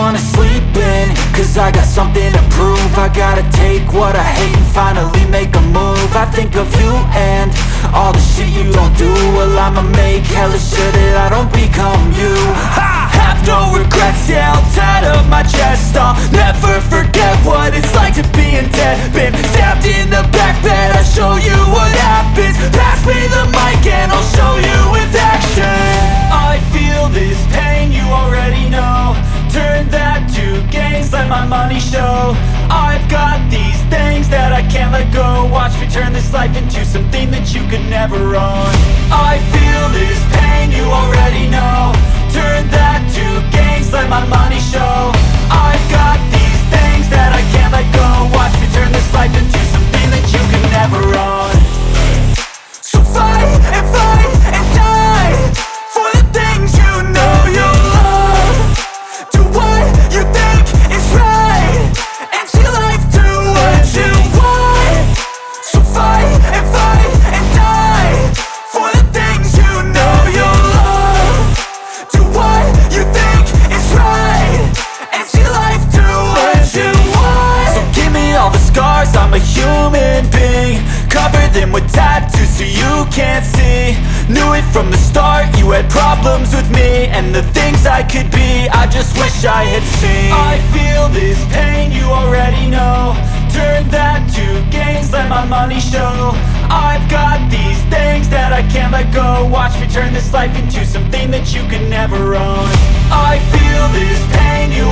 wanna sleep in, cause I got something to prove. I gotta take what I hate and finally make a move. I think of you and all the shit you don't do. Well, I'ma make hella sure that I don't become you. I have no regrets, yeah, I'll tattle my chest. I'll never forget what it's like to be in debt. Been stabbed in the back bed, I'll show you what happens. Pass me the mic and I'll show you with action. I feel this pain, you already know. Turn that to gains, let my money show. I've got these things that I can't let go. Watch me turn this life into something that you could never own. I feel this pain, you already know. Turn that to gains, let my money show. I've got these things that I can't let go. Watch me turn this life into something that you could never own. So fight and die for the things you know you love. Do what you think is right and see life do what you want. So fight and die for the things you know you love. Do what you think is right and see life do what you want. So give me all the scars, I'm a human being. Cover them with tattoos so you can't see. Knew it from the start, you had problems with me and the things I could be, I just wish I had seen. I feel this pain, you already know. Turn that to gains, let my money show. I've got these things that I can't let go. Watch me turn this life into something that you can never own. I feel this pain, you